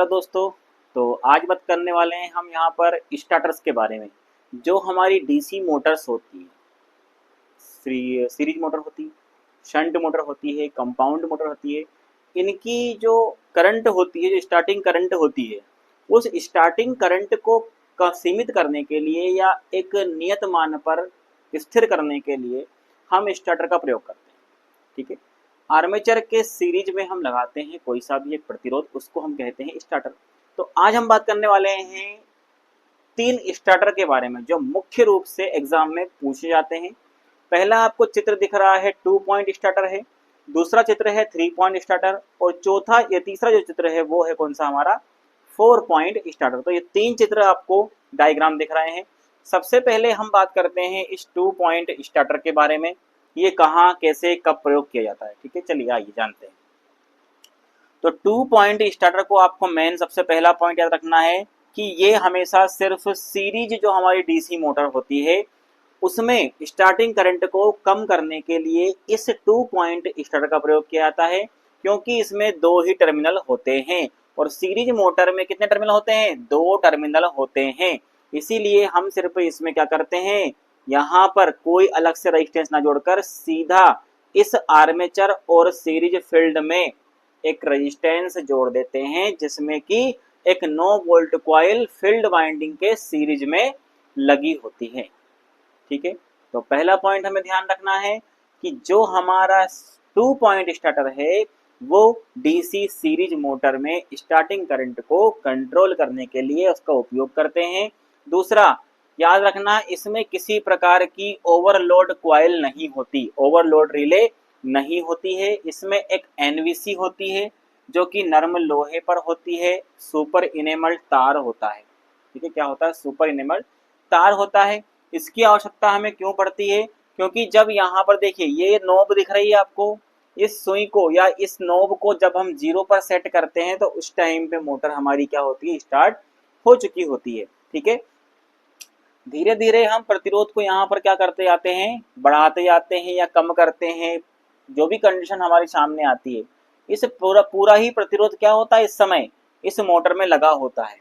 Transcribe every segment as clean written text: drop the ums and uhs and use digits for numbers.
Hello दोस्तों। तो आज बात करने वाले हैं हम यहाँ पर स्टार्टर्स के बारे में। जो हमारी डीसी मोटर्स होती है, सीरीज मोटर होती है, शंट मोटर होती है, कंपाउंड मोटर होती है, इनकी जो करंट होती है, जो स्टार्टिंग करंट होती है, उस स्टार्टिंग करंट को सीमित करने के लिए या एक नियत मान पर स्थिर करने के लिए हम स्टार्टर का प्रयोग करते हैं। ठीक है। आर्मेचर के सीरीज में हम लगाते हैं कोई सा भी एक प्रतिरोध, उसको हम कहते हैं स्टार्टर। तो आज हम बात करने वाले हैं 3 स्टार्टर के बारे में जो मुख्य रूप से एग्जाम में पूछे जाते हैं। पहला आपको चित्र दिख रहा है 2 पॉइंट स्टार्टर है, दूसरा चित्र है 3 पॉइंट स्टार्टर और चौथा या तीसरा जो चित्र है वो है कौन सा हमारा 4 पॉइंट स्टार्टर। तो ये 3 चित्र आपको डायग्राम दिख रहे हैं। सबसे पहले हम बात करते हैं इस 2 पॉइंट स्टार्टर के बारे में। ये कहाँ कैसे कब प्रयोग किया जाता है। ठीक है, चलिए आइए जानते हैं। तो 2 पॉइंट स्टार्टर को आपको मेन सबसे पहला पॉइंट याद रखना है कि ये हमेशा सिर्फ सीरीज जो हमारी डीसी मोटर होती है उसमें स्टार्टिंग करंट को कम करने के लिए इस 2 पॉइंट स्टार्टर का प्रयोग किया जाता है, क्योंकि इसमें 2 ही टर्मिनल होते हैं और सीरीज मोटर में कितने टर्मिनल होते हैं, 2 टर्मिनल होते हैं। इसीलिए हम सिर्फ इसमें क्या करते हैं, यहाँ पर कोई अलग से रेजिस्टेंस ना जोड़कर सीधा इस आर्मेचर और सीरीज फील्ड में एक रेजिस्टेंस जोड़ देते हैं, जिसमें कि एक 9 वोल्ट कॉइल फील्ड वाइंडिंग के सीरीज में लगी होती है। ठीक है। तो पहला पॉइंट हमें ध्यान रखना है कि जो हमारा 2 पॉइंट स्टार्टर है वो डीसी सीरीज मोटर में स्टार्टिंग करंट को कंट्रोल करने के लिए उसका उपयोग करते हैं। दूसरा याद रखना, इसमें किसी प्रकार की ओवरलोड कॉइल नहीं होती, ओवरलोड रिले नहीं होती है। इसमें एक एनवीसी होती है जो कि नर्म लोहे पर होती है, सुपर इनेमल तार होता है। ठीक है, क्या होता है, सुपर इनेमल तार होता है। इसकी आवश्यकता हमें क्यों पड़ती है, क्योंकि जब यहाँ पर देखिए ये नोब दिख रही है आपको, इस सुई को या इस नोब को जब हम 0 पर सेट करते हैं तो उस टाइम पे मोटर हमारी क्या होती है, स्टार्ट हो चुकी होती है। ठीक है। धीरे धीरे हम प्रतिरोध को यहाँ पर क्या करते जाते हैं, बढ़ाते जाते हैं या कम करते हैं, जो भी कंडीशन हमारे सामने आती है। इस पूरा ही प्रतिरोध क्या होता है, इस समय इस मोटर में लगा होता है।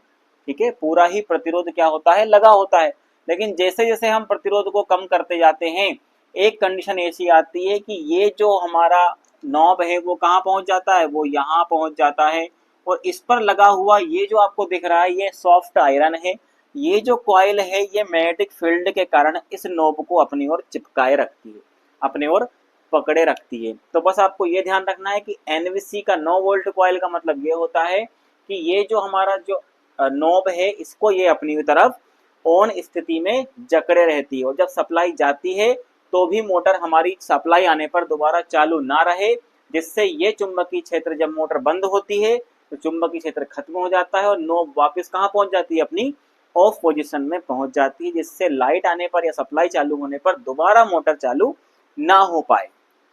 ठीक है, पूरा ही प्रतिरोध क्या होता है, लगा होता है। लेकिन जैसे जैसे हम प्रतिरोध को कम करते जाते हैं, एक कंडीशन ऐसी आती है कि ये जो हमारा नॉब है वो कहाँ पहुंच जाता है, वो यहाँ पहुंच जाता है। और इस पर लगा हुआ ये जो आपको दिख रहा है ये सॉफ्ट आयरन है। ये जो कॉइल है ये मैग्नेटिक फील्ड के कारण इस नोब को अपनी ओर चिपकाए रखती है, अपनी ओर पकड़े रखती है। तो बस आपको ये ध्यान रखना है कि एनवीसी का 9 वोल्ट कॉइल का मतलब ये होता है कि ये जो हमारा जो नोब है इसको ये अपनी तरफ ऑन स्थिति में जकड़े रहती है, और जब सप्लाई जाती है तो भी मोटर हमारी सप्लाई आने पर दोबारा चालू ना रहे, जिससे ये चुंबकीय क्षेत्र जब मोटर बंद होती है तो चुंबकीय क्षेत्र खत्म हो जाता है और नोब वापस कहाँ पहुंच जाती है, अपनी ऑफ पोजीशन में पहुंच जाती है, जिससे लाइट आने पर या सप्लाई चालू होने पर दोबारा मोटर चालू ना हो पाए।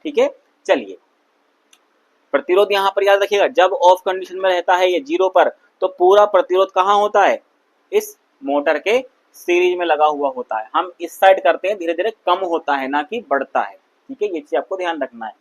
ठीक है। चलिए, प्रतिरोध यहाँ पर याद रखिएगा, जब ऑफ कंडीशन में रहता है ये 0 पर तो पूरा प्रतिरोध कहाँ होता है, इस मोटर के सीरीज में लगा हुआ होता है। हम इस साइड करते हैं, धीरे धीरे कम होता है ना कि बढ़ता है। ठीक है, ये चीज आपको ध्यान रखना है।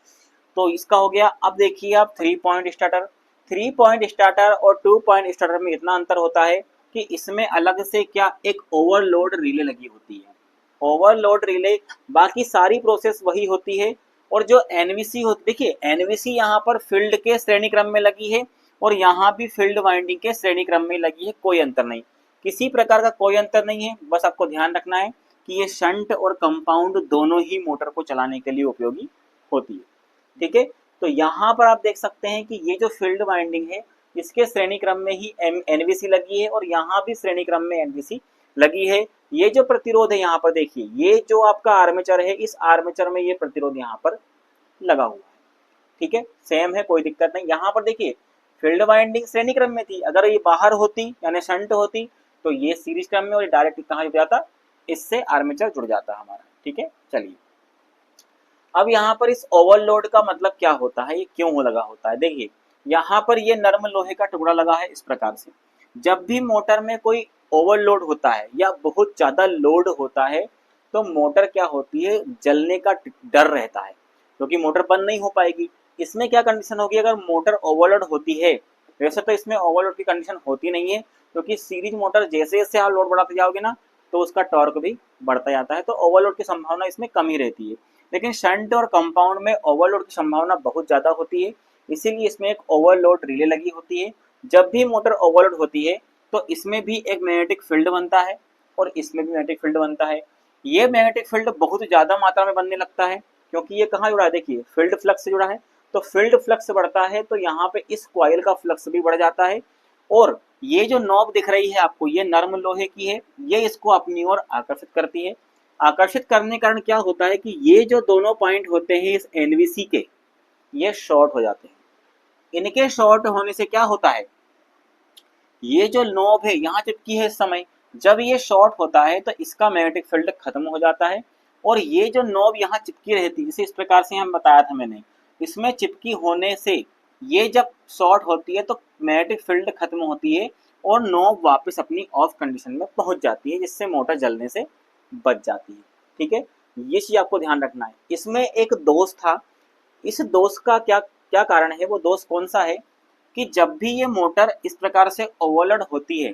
तो इसका हो गया। अब देखिए आप 3 पॉइंट स्टार्टर, 3 पॉइंट स्टार्टर और 2 पॉइंट स्टार्टर में इतना अंतर होता है कि इसमें अलग से क्या एक ओवरलोड रिले लगी होती है। ओवरलोड रिले, बाकी सारी प्रोसेस वही होती है। और जो एनवीसी होती, देखिए एनवीसी यहाँ पर फील्ड के श्रेणी क्रम में लगी है और यहाँ भी फील्ड वाइंडिंग के श्रेणी क्रम में लगी है, कोई अंतर नहीं, किसी प्रकार का कोई अंतर नहीं है। बस आपको ध्यान रखना है कि ये शंट और कंपाउंड दोनों ही मोटर को चलाने के लिए उपयोगी होती है। ठीक है। तो यहाँ पर आप देख सकते हैं कि ये जो फील्ड वाइंडिंग है इसके श्रेणी क्रम में ही एनवीसी लगी है और यहाँ भी श्रेणी क्रम में एनवीसी लगी है। ये जो प्रतिरोध है यहाँ पर देखिए, ये जो आपका आर्मेचर है, इस आर्मेचर में ये प्रतिरोध यहाँ पर लगा हुआ है। ठीक है, सेम है, कोई दिक्कत नहीं। यहाँ पर देखिए फील्ड वाइंडिंग श्रेणी क्रम में थी, अगर ये बाहर होती यानी शंट होती तो ये सीरीज क्रम में और डायरेक्ट कहाँ जुड़ जाता, इससे आर्मेचर जुड़ जाता हमारा। ठीक है। चलिए, अब यहाँ पर इस ओवरलोड का मतलब क्या होता है, ये क्यों लगा होता है। देखिए यहाँ पर ये नर्म लोहे का टुकड़ा लगा है इस प्रकार से। जब भी मोटर में कोई ओवरलोड होता है या बहुत ज्यादा लोड होता है तो मोटर क्या होती है, जलने का डर रहता है, क्योंकि मोटर बंद नहीं हो पाएगी। इसमें क्या कंडीशन होगी, अगर मोटर ओवरलोड होती है वैसे तो इसमें ओवरलोड की कंडीशन होती नहीं है, क्योंकि सीरीज मोटर जैसे जैसे आप लोड बढ़ाते जाओगे ना तो उसका टॉर्क भी बढ़ता जाता है, तो ओवरलोड की संभावना इसमें कम ही रहती है। लेकिन शंट और कंपाउंड में ओवरलोड की संभावना बहुत ज़्यादा होती है, इसीलिए इसमें एक ओवरलोड रिले लगी होती है। जब भी मोटर ओवरलोड होती है तो इसमें भी एक मैग्नेटिक फील्ड बनता है और इसमें भी मैग्नेटिक फील्ड बनता है। ये मैग्नेटिक फील्ड बहुत ज़्यादा मात्रा में बनने लगता है, क्योंकि ये कहाँ जुड़ा है, देखिए फील्ड फ्लक्स से जुड़ा है। तो फील्ड फ्लक्स बढ़ता है तो यहाँ पे इस कॉइल का फ्लक्स भी बढ़ जाता है, और ये जो नॉब दिख रही है आपको, ये नर्म लोहे की है, ये इसको अपनी ओर आकर्षित करती है। आकर्षित करने के कारण क्या होता है कि ये जो दोनों पॉइंट होते हैं इस एनवीसी के, ये शॉर्ट हो जाते हैं। इनके शॉर्ट होने से क्या होता है, ये जो नॉब है यहाँ चिपकी है इस समय, जब ये शॉर्ट होता है तो इसका मैग्नेटिक फील्ड खत्म हो जाता है, और ये जो नॉब यहाँ चिपकी रहती है, जैसे इस प्रकार से हम बताया था मैंने, इसमें चिपकी होने से ये जब शॉर्ट होती है तो मैग्नेटिक फील्ड खत्म होती है और नॉब वापस अपनी ऑफ कंडीशन में पहुंच जाती है, जिससे मोटर जलने से बच जाती है। ठीक है, ये चीज आपको ध्यान रखना है। इसमें एक दोष था, इस दोष का क्या क्या कारण है, वो दोष कौन सा है कि जब भी ये मोटर इस प्रकार से ओवरलोड होती है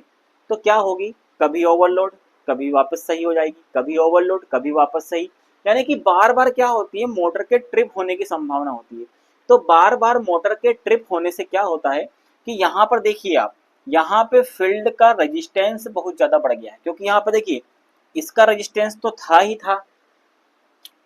तो क्या होगी, कभी ओवरलोड कभी वापस सही हो जाएगी, कभी ओवरलोड कभी वापस सही, यानी कि बार बार क्या होती है, मोटर के ट्रिप होने की संभावना होती है। तो बार बार मोटर के ट्रिप होने से क्या होता है कि यहाँ पर देखिए आप, यहाँ पे फील्ड का रजिस्टेंस बहुत ज्यादा बढ़ गया है, क्योंकि यहाँ पर देखिए इसका रजिस्टेंस तो था ही था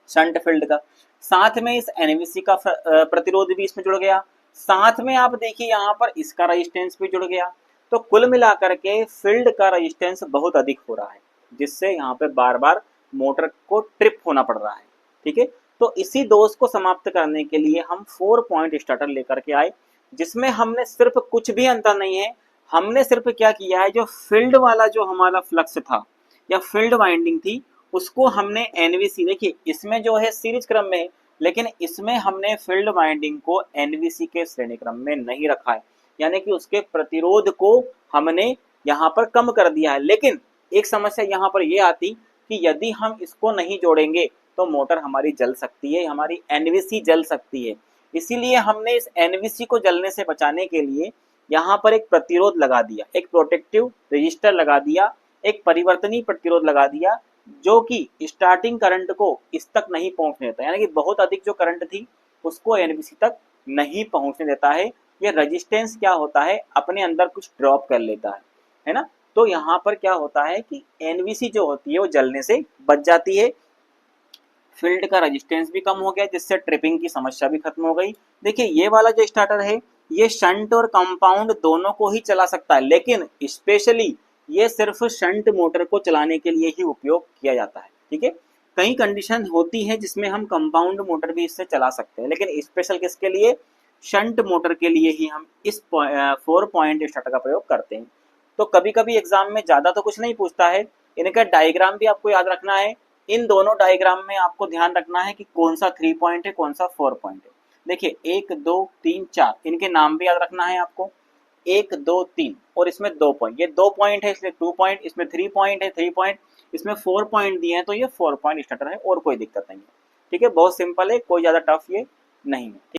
शंट फील्ड का, साथ में इस एनवीसी का प्रतिरोध भी इसमें जुड़ गया, साथ में आप देखिए यहाँ पर इसका रजिस्टेंस भी जुड़ गया। तो कुल मिलाकर के फील्ड का रजिस्टेंस बहुत अधिक हो रहा है, जिससे यहाँ पे बार बार मोटर को ट्रिप होना पड़ रहा है। ठीक है, तो इसी दोष को समाप्त करने के लिए हम 4 पॉइंट स्टार्टर लेकर के आए, जिसमें हमने सिर्फ कुछ भी अंतर नहीं है, हमने सिर्फ क्या किया है, जो फील्ड वाला जो हमारा फ्लक्स था या फील्ड वाइंडिंग थी उसको हमने एनवीसी, देखिए इसमें जो है सीरीज क्रम में है, लेकिन इसमें हमने फील्ड वाइंडिंग को एनवीसी के श्रेणी क्रम में नहीं रखा है, यानी कि उसके प्रतिरोध को हमने यहाँ पर कम कर दिया है। लेकिन एक समस्या यहाँ पर यह आती कि यदि हम इसको नहीं जोड़ेंगे तो मोटर हमारी जल सकती है, हमारी एनवीसी जल सकती है। इसीलिए हमने इस एनवीसी को जलने से बचाने के लिए यहाँ पर एक प्रतिरोध लगा दिया, एक प्रोटेक्टिव रजिस्टर लगा दिया, एक परिवर्तनीय प्रतिरोध लगा दिया, जो कि स्टार्टिंग करंट को इस तक नहीं पहुंचने देता, यानी कि बहुत अधिक जो करंट थी उसको एनवीसी तक नहीं पहुंचने देता है। ये रेजिस्टेंस क्या होता है, अपने अंदर कुछ ड्रॉप कर लेता है ना। तो यहाँ पर क्या होता है कि एनवीसी जो होती है वो जलने से बच जाती है, फील्ड का रेजिस्टेंस भी कम हो गया, जिससे ट्रिपिंग की समस्या भी खत्म हो गई। देखिए ये वाला जो स्टार्टर है ये शंट और कंपाउंड दोनों को ही चला सकता है, लेकिन स्पेशली ये सिर्फ शंट मोटर को चलाने के लिए ही उपयोग किया जाता है। ठीक है, कई कंडीशन होती है जिसमें हम कंपाउंड मोटर भी इससे चला सकते हैं, लेकिन स्पेशल किसके लिए, शंट मोटर के लिए ही हम इस 4 पॉइंट स्टार्टर का प्रयोग करते हैं। तो कभी कभी एग्जाम में ज़्यादा तो कुछ नहीं पूछता है, इनका डायग्राम भी आपको याद रखना है। इन दोनों डायग्राम में आपको ध्यान रखना है कि कौन सा 3 पॉइंट है, कौन सा 4 पॉइंट है। देखिए 1 2 3 4 इनके नाम भी याद रखना है आपको, 1 2 3, और इसमें 2 पॉइंट, ये 2 पॉइंट है इसलिए 2 पॉइंट, इसमें 3 पॉइंट है 3 पॉइंट, इसमें 4 पॉइंट दिए हैं तो ये 4 पॉइंट स्टार्टर है, और कोई दिक्कत नहीं है। ठीक है, बहुत सिंपल है, कोई ज़्यादा टफ ये नहीं है।